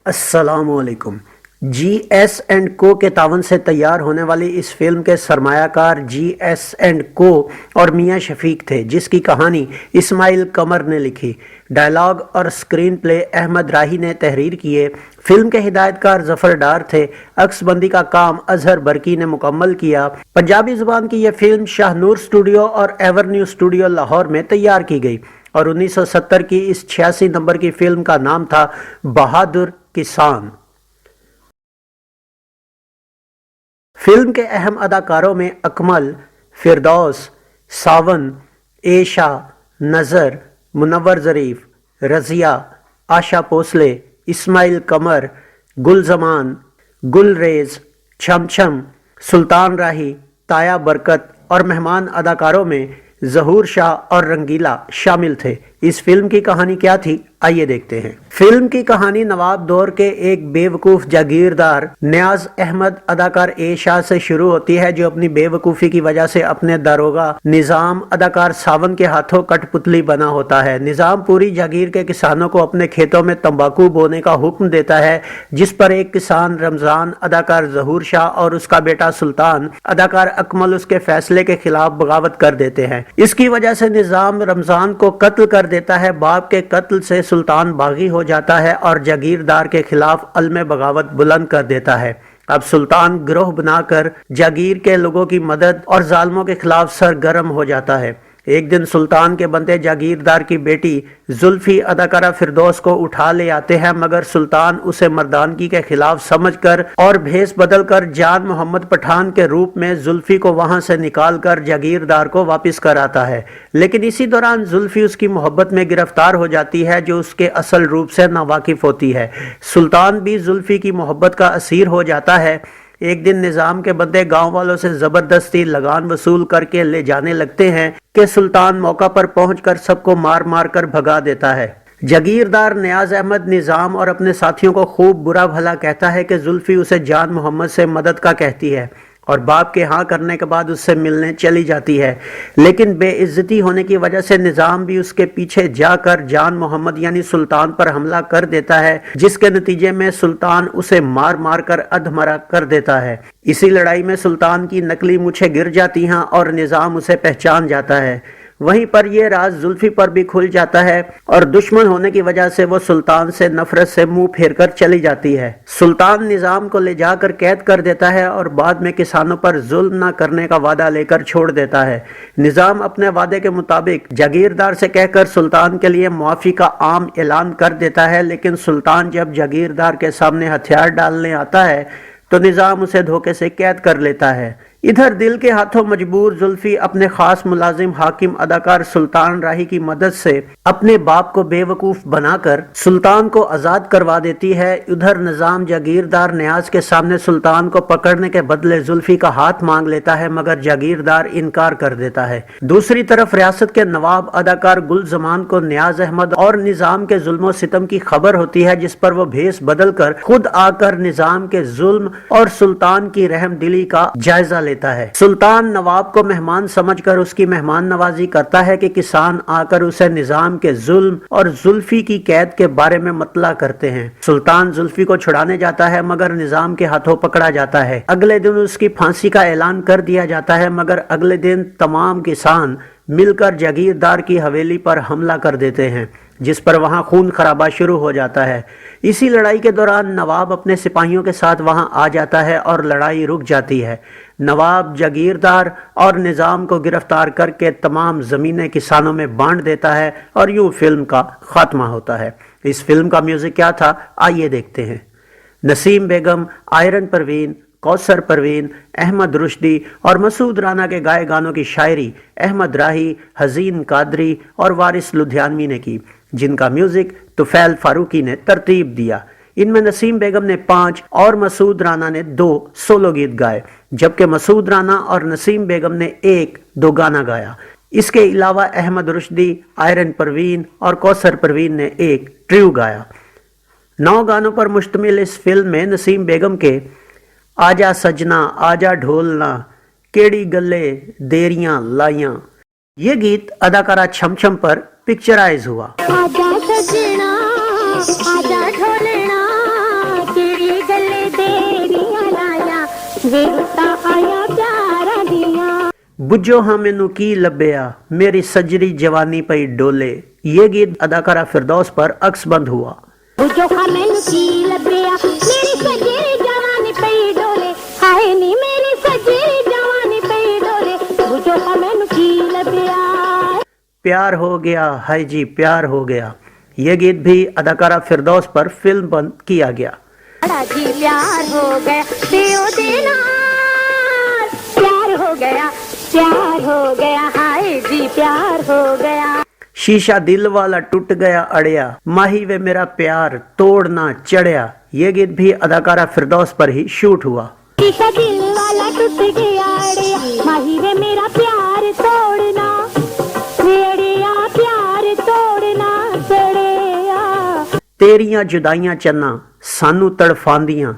अस्सलाम वालेकुम। GS&Co के तावन से तैयार होने वाली इस फिल्म के सरमायाकार GS&Co और मियां शफीक थे, जिसकी कहानी इस्माइल कमर ने लिखी। डायलॉग और स्क्रीन प्ले अहमद राही ने तहरीर किए। फिल्म के हिदायतकार जफर डार थे। अक्सबंदी का काम अजहर बरकी ने मुकम्मल किया। पंजाबी जुबान की यह फिल्म शाहनूर स्टूडियो और एवरन्यू स्टूडियो लाहौर में तैयार की गई और 1970 की इस 86 नंबर की फिल्म का नाम था बहादुर किसान। फिल्म के अहम अदाकारों में अकमल, फिरदौस, सावन, एशा, नज़र, मुनव्वर ज़रीफ, रज़िया, आशा भोसले, इस्माइल कमर, गुलजमान, गुलरेज, छमछम, सुल्तान राही, ताया बरकत और मेहमान अदाकारों में ज़हूर शाह और रंगीला शामिल थे। इस फिल्म की कहानी क्या थी, आइए देखते हैं। फिल्म की कहानी नवाब दौर के एक बेवकूफ़ जागीरदार नियाज अहमद अदाकार ए शाह से शुरू होती है, जो अपनी बेवकूफ़ी की वजह से अपने दारोगा निज़ाम अदाकार सावन के हाथों कठपुतली बना होता है। निज़ाम पूरी जागीर के किसानों को अपने खेतों में तंबाकू बोने का हुक्म देता है, जिस पर एक किसान रमज़ान अदाकार ज़हूर शाह और उसका बेटा सुल्तान अदाकार अकमल उसके फैसले के खिलाफ बगावत कर देते हैं। इसकी वजह से निज़ाम रमज़ान को कत्ल कर देता है। बाप के कत्ल से सुल्तान बागी हो जाता है और जागीरदार के खिलाफ अलम बगावत बुलंद कर देता है। अब सुल्तान गिरोह बनाकर जागीर के लोगों की मदद और जालिमों के खिलाफ सरगर्म हो जाता है। एक दिन सुल्तान के बंदे जागीरदार की बेटी जुल्फी अदाकारा फिरदौस को उठा ले आते हैं, मगर सुल्तान उसे मर्दानगी के खिलाफ समझकर और भेस बदलकर जान मोहम्मद पठान के रूप में जुल्फी को वहां से निकालकर जागीरदार को वापस कराता है। लेकिन इसी दौरान जुल्फी उसकी मोहब्बत में गिरफ्तार हो जाती है, जो उसके असल रूप से नावाकिफ होती है। सुल्तान भी जुल्फी की मोहब्बत का असीर हो जाता है। एक दिन निज़ाम के बंदे गांव वालों से जबरदस्ती लगान वसूल करके ले जाने लगते हैं कि सुल्तान मौका पर पहुंचकर सबको मार मार कर भगा देता है। जागीरदार नियाज अहमद निज़ाम और अपने साथियों को खूब बुरा भला कहता है कि जुल्फी उसे जान मोहम्मद से मदद का कहती है और बाप के हाँ करने के बाद उससे मिलने चली जाती है। लेकिन बेइज्जती होने की वजह से निज़ाम भी उसके पीछे जाकर जान मोहम्मद यानी सुल्तान पर हमला कर देता है, जिसके नतीजे में सुल्तान उसे मार मार कर अधमरा कर देता है। इसी लड़ाई में सुल्तान की नकली मूछें गिर जाती हैं और निज़ाम उसे पहचान जाता है। वहीं पर यह राज जुल्फी पर भी खुल जाता है और दुश्मन होने की वजह से वो सुल्तान से नफरत से मुंह फेर कर चली जाती है। सुल्तान निज़ाम को ले जाकर कैद कर देता है और बाद में किसानों पर जुल्म न करने का वादा लेकर छोड़ देता है। निज़ाम अपने वादे के मुताबिक जागीरदार से कहकर सुल्तान के लिए मुआफ़ी का आम ऐलान कर देता है, लेकिन सुल्तान जब जागीरदार के सामने हथियार डालने आता है तो निज़ाम उसे धोखे से कैद कर लेता है। इधर दिल के हाथों मजबूर जुल्फी अपने खास मुलाजिम हाकिम अदाकार सुल्तान राही की मदद से अपने बाप को बेवकूफ बनाकर सुल्तान को आजाद करवा देती है। उधर निजाम जागीरदार नियाज के सामने सुल्तान को पकड़ने के बदले जुल्फी का हाथ मांग लेता है, मगर जागीरदार इनकार कर देता है। दूसरी तरफ रियासत के नवाब अदाकार गुलजमान को नियाज अहमद और निजाम के जुल्म सितम की खबर होती है, जिस पर वो भेस बदल कर खुद आकर निजाम के जुल्म और सुल्तान की रहम दिली का जायजा लेता है। सुल्तान नवाब को मेहमान समझकर उसकी मेहमान नवाजी करता है कि किसान आकर उसे निजाम के जुल्म और जुल्फी की कैद के बारे में मतला करते हैं। सुल्तान जुल्फी को छुड़ाने जाता है, मगर निजाम के हाथों पकड़ा जाता है। अगले दिन उसकी फांसी का ऐलान कर दिया जाता है, मगर अगले दिन तमाम किसान मिलकर जागीरदार की हवेली पर हमला कर देते हैं, जिस पर वहां खून खराबा शुरू हो जाता है। इसी लड़ाई के दौरान नवाब अपने सिपाहियों के साथ वहां आ जाता है और लड़ाई रुक जाती है। नवाब जागीरदार और निजाम को गिरफ्तार करके तमाम जमीनें किसानों में बांट देता है और यूं फिल्म का खात्मा होता है। इस फिल्म का म्यूजिक क्या था, आइए देखते हैं। नसीम बेगम, आयरन परवीन, कौसर परवीन, अहमद रुश्दी और मसूद राना के गाए गानों की शायरी अहमद राही, हजीन कादरी और वारिस लुधियानवी ने की, जिनका म्यूजिक तुफैल फारूकी ने तरतीब दिया। इनमें नसीम बेगम ने 5 और मसूद राना ने 2 सोलो गीत गाए, जबकि मसूद राना और नसीम बेगम ने 1-2 गाना गाया। इसके अलावा अहमद रुश्दी, आयरन परवीन और कौसर परवीन ने 1 ट्रियो गाया। 9 गानों पर मुश्तमिल इस फिल्म में नसीम बेगम के आजा सजना आजा ढोलना, केड़ी गले देरियां लाइयां, ये गीत अदाकारा छमछम पर पिक्चराइज हुआ। आजा सजना आजा ढोलना, वेरता आया प्यारा दिया। बुझो हाँ मैनू की लभया मेरी सजरी जवानी पई डोले। ये गीत अदाकारा फिरदौस पर अक्सबंद हुआ। बुझो हाँ मैनू की लभया मेरी सजरी जवानी पई डोले। हाय नी मेरी सजरी जवानी पई डोले। बुझो हाँ मैनू की लभया। प्यार हो गया, हाय जी प्यार हो गया। ये गीत भी अदाकारा फिरदौस पर फिल्म बंद किया गया। बड़ा जी प्यार हो गया देओ देना। प्यार हो गया, प्यार हो गया, हाय जी प्यार हो गया। शीशा दिल वाला टूट गया अड़िया, माही वे मेरा प्यार तोड़ना चढ़िया। ये गीत भी अदाकारा फिरदौस पर ही शूट हुआ। शीशा दिल वाला टूट गया अड़िया, माही वे मेरा प्यार तोड़ना चढ़िया। प्यार तोड़ना चढ़िया। तेरियां जुदाइयां चन्ना सानू तड़फांदियां।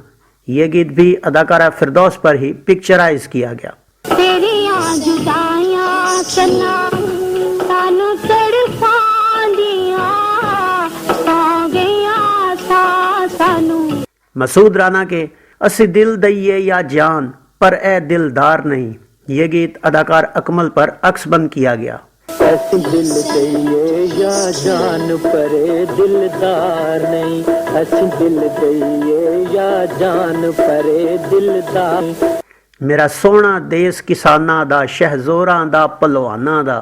ये गीत भी अदाकारा फिरदौस पर ही पिक्चराइज किया गया। तेरियां जुदाइयां चन्ना सानू तड़फांदियां आ गया सा सानू। मसूद राना के असी दिल दइए या जान पर ए दिलदार नहीं। ये गीत अदाकार अकमल पर अक्सबंद किया गया। ऐसी दिल दइए या जान परे दिलदार नहीं। ऐसी दिल दइए या जान परे दिलदार। मेरा सोना देश किसाना दा शहजोरां दा पहलवाना दा।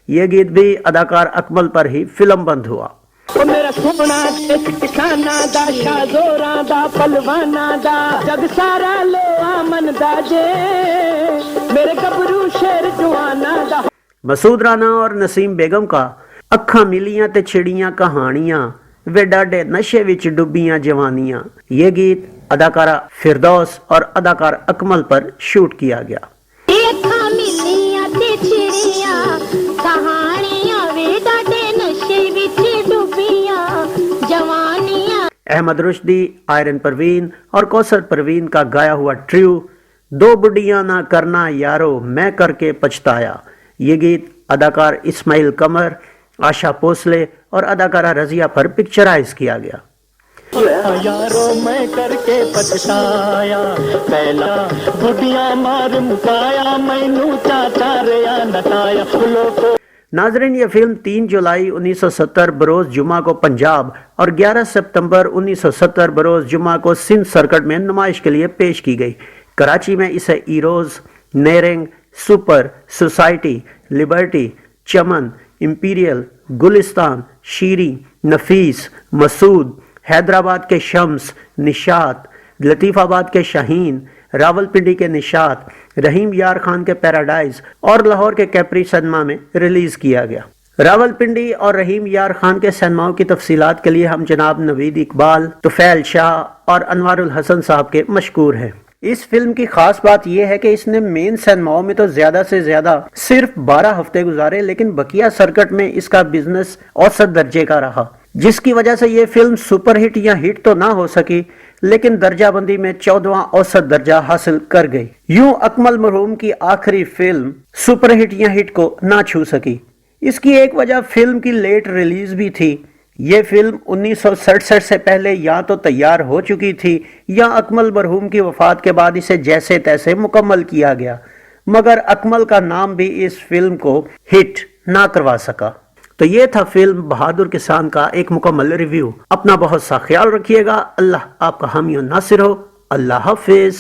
ये गीत भी अदाकार अकमल पर ही फिल्म बंद हुआ। ओ मेरा सोना देश किसाना दा शहजोरां दा पहलवाना दा। जग सारा लोआ मन दा जे मेरे गबरू शेर जवाना दा। मसूद राना और नसीम बेगम का अखा मिलियां ते छिड़ियां कहानियां वे डाडे नशे विच डुबियां जवानियां। ये गीत अदाकारा फिरदौस और अदाकार अकमल पर शूट किया गया। अखा मिलियां ते छिड़ियां कहानियां वे डाडे नशे विच डुबियां जवानियां। अहमद रुश्दी, आयरन परवीन और कौसर परवीन का गाया हुआ ट्रियो दो बुढ़ियां ना करना यारो मैं करके पछताया। ये गीत अदाकार इस्माइल कमर, आशा भोसले और अदाकारा रजिया पर पिक्चराइज किया गया। यारो मैं करके पछताया पहला बुढ़िया मार मुकाया मैनू चाचा रिया नटाया फुलों को। नाजरीन, ये फिल्म 3 जुलाई 1970 बरोज जुमा को पंजाब और 11 सितंबर 1970 बरोज जुमा को सिंध सर्किट में नुमाइश के लिए पेश की गई। कराची में इसे इरोज, नेरिंग, सुपर, सोसाइटी, लिबर्टी, चमन, इंपीरियल, गुलिस्तान, शीरी, नफीस, मसूद, हैदराबाद के शम्स, निशात, लतीफ़ाबाद के शाहीन, रावलपिंडी के निशात, रहीम यार खान के पैराडाइज और लाहौर के कैपरी सिनेमा में रिलीज किया गया। रावलपिंडी और रहीम यार खान के सिनेमाओं की तफसीलात के लिए हम जनाब नवीद इकबाल, तुफैल शाह और अनवारुल हसन साहब के मशकूर हैं। इस फिल्म की खास बात यह है कि इसने मेन सिनेमाओं में तो ज्यादा से ज्यादा सिर्फ 12 हफ्ते गुजारे, लेकिन बकिया सर्किट में इसका बिजनेस औसत दर्जे का रहा, जिसकी वजह से ये फिल्म सुपरहिट या हिट तो ना हो सकी, लेकिन दर्जाबंदी में 14वां औसत दर्जा हासिल कर गई। यूं अकमल मरहूम की आखिरी फिल्म सुपरहिट या हिट को ना छू सकी। इसकी एक वजह फिल्म की लेट रिलीज भी थी। ये फिल्म 1967 से पहले या तो तैयार हो चुकी थी या अकमल मरहूम की वफात के बाद इसे जैसे तैसे मुकम्मल किया गया, मगर अकमल का नाम भी इस फिल्म को हिट ना करवा सका। तो ये था फिल्म बहादुर किसान का एक मुकम्मल रिव्यू। अपना बहुत सा ख्याल रखिएगा। अल्लाह आपका हामी और नासिर हो। अल्लाह हाफिज।